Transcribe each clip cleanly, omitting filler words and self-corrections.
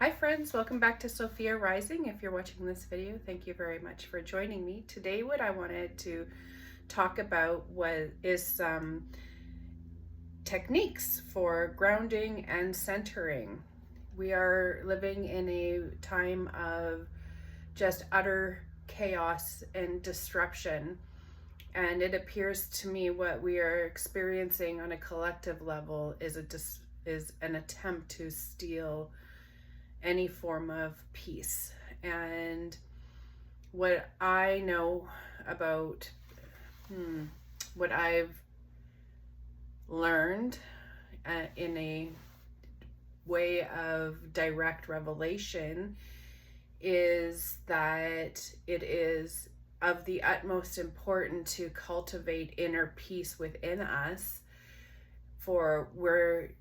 Hi friends, welcome back to Sophia Rising. If you're watching this video, thank you very much for joining me. Today what I wanted to talk about is some techniques for grounding and centering. We are living in a time of just utter chaos and disruption, and it appears to me what we are experiencing on a collective level is an attempt to steal any form of peace. And what I know about what I've learned in a way of direct revelation is that it is of the utmost importance to cultivate inner peace within us, for we're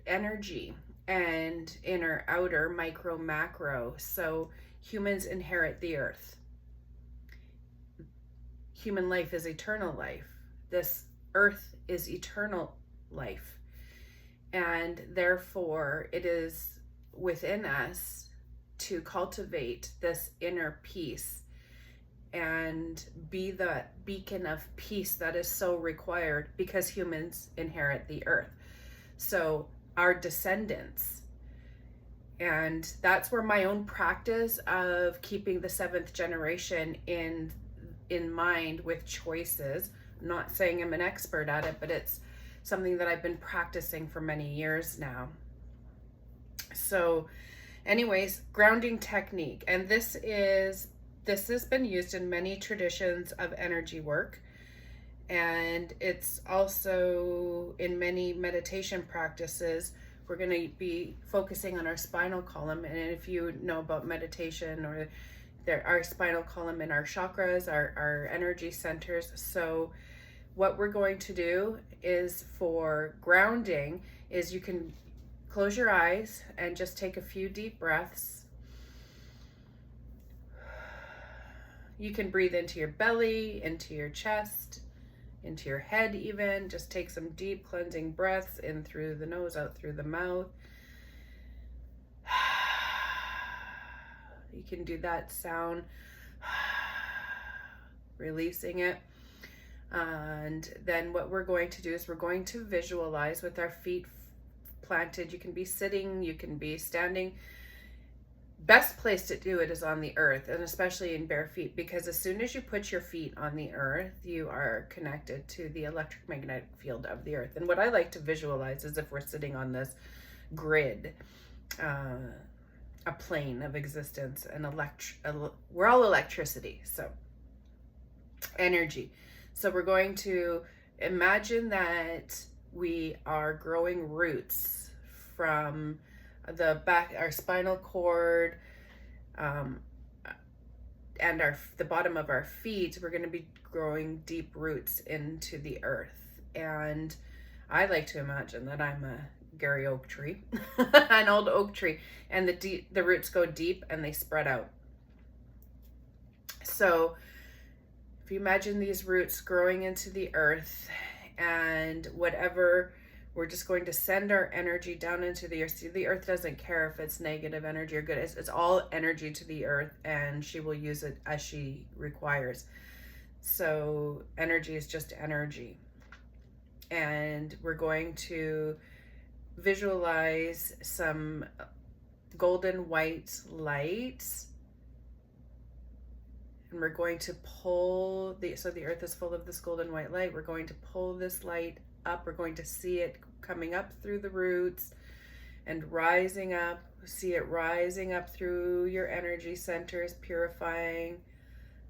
energy and inner, outer, micro, macro. So humans inherit the earth. Human life is eternal life. This earth is eternal life. And therefore, it is within us to cultivate this inner peace and be the beacon of peace that is so required, because humans inherit the earth. So our descendants, and that's where my own practice of keeping the seventh generation in mind with choices. I'm not saying I'm an expert at it, but it's something that I've been practicing for many years now. So anyways, grounding technique, and this has been used in many traditions of energy work, and it's also in many meditation practices. We're going to be focusing on our spinal column, and if you know about meditation, or our spinal column and our chakras, our energy centers. So what we're going to do is, for grounding, is you can close your eyes and just take a few deep breaths. You can breathe into your belly, into your chest, into your head even. Just take some deep cleansing breaths in through the nose, out through the mouth. You can do that sound, releasing it. And then what we're going to do is we're going to visualize with our feet planted. You can be sitting, you can be standing. Best place to do it is on the earth, and especially in bare feet, because as soon as you put your feet on the earth, you are connected to the electromagnetic field of the earth. And what I like to visualize is if we're sitting on this grid, a plane of existence, and we're all electricity, so energy. So we're going to imagine that we are growing roots from the back, our spinal cord, and the bottom of our feet. We're going to be growing deep roots into the earth. And I like to imagine that I'm a Gary oak tree, an old oak tree, and the roots go deep and they spread out. So if you imagine these roots growing into the earth, and whatever, we're just going to send our energy down into the earth. See, the earth doesn't care if it's negative energy or good. It's all energy to the earth, and she will use it as she requires. So energy is just energy. And we're going to visualize some golden white light, and we're going to pull so the earth is full of this golden white light. We're going to pull this light up. We're going to see it coming up through the roots and rising up. See it rising up through your energy centers, purifying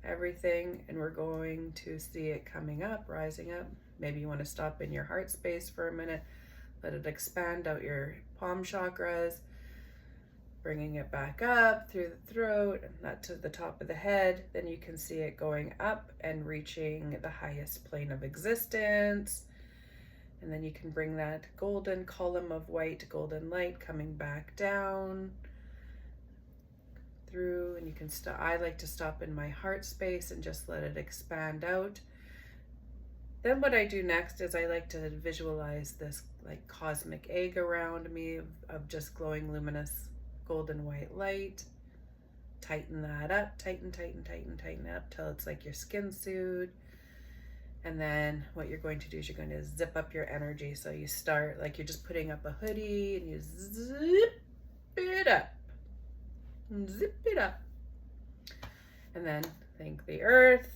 everything. And we're going to see it coming up, rising up. Maybe you want to stop in your heart space for a minute. Let it expand out your palm chakras, bringing it back up through the throat, not to the top of the head. Then you can see it going up and reaching the highest plane of existence. And then you can bring that golden column of white golden light coming back down through, and you can I like to stop in my heart space and just let it expand out. Then what I do next is I like to visualize this like cosmic egg around me of just glowing luminous golden white light. Tighten that up, tighten up till it's like your skin suit. And then what you're going to do is you're going to zip up your energy. So you start like you're just putting up a hoodie and you zip it up. Zip it up. And then thank the earth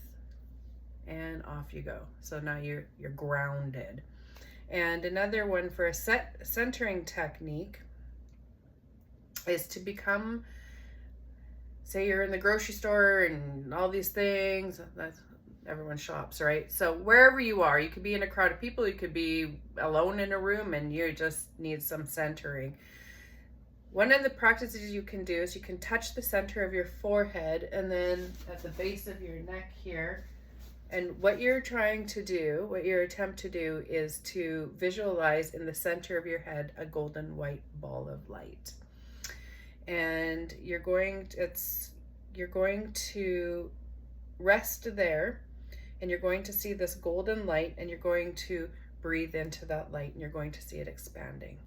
and off you go. So now you're grounded. And another one for a centering technique is to become, say you're in the grocery store and all these things, that's everyone shops, right? So wherever you are, you could be in a crowd of people, you could be alone in a room and you just need some centering. One of the practices you can do is you can touch the center of your forehead and then at the base of your neck here. And what you're trying to do, what your attempt to do is to visualize in the center of your head a golden white ball of light. And you're going to rest there and you're going to see this golden light and you're going to breathe into that light and you're going to see it expanding.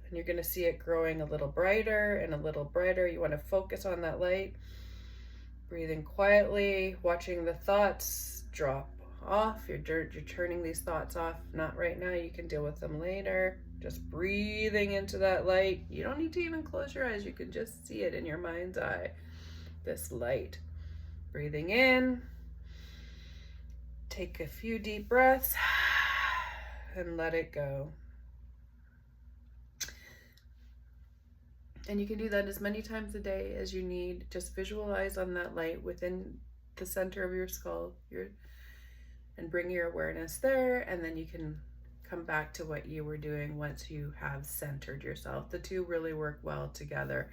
And you're going to see it growing a little brighter and a little brighter. You want to focus on that light, breathing quietly, watching the thoughts drop off. You're turning these thoughts off. Not right now, you can deal with them later. Just breathing into that light. You don't need to even close your eyes. You can just see it in your mind's eye, this light. Breathing in. Take a few deep breaths and let it go. And you can do that as many times a day as you need. Just visualize on that light within the center of your skull, and bring your awareness there, and then you can come back to what you were doing once you have centered yourself. The two really work well together.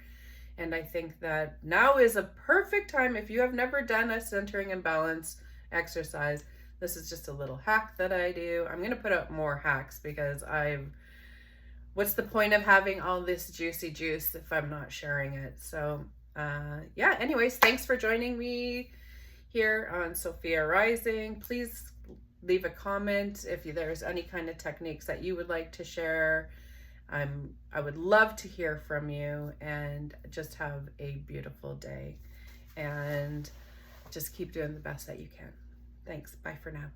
And I think that now is a perfect time, if you have never done a centering and balance exercise, this is just a little hack that I do. I'm going to put up more hacks because what's the point of having all this juicy juice if I'm not sharing it? So yeah, anyways, thanks for joining me here on Sophia Rising. Please leave a comment if there's any kind of techniques that you would like to share. I would love to hear from you, and just have a beautiful day and just keep doing the best that you can. Thanks. Bye for now.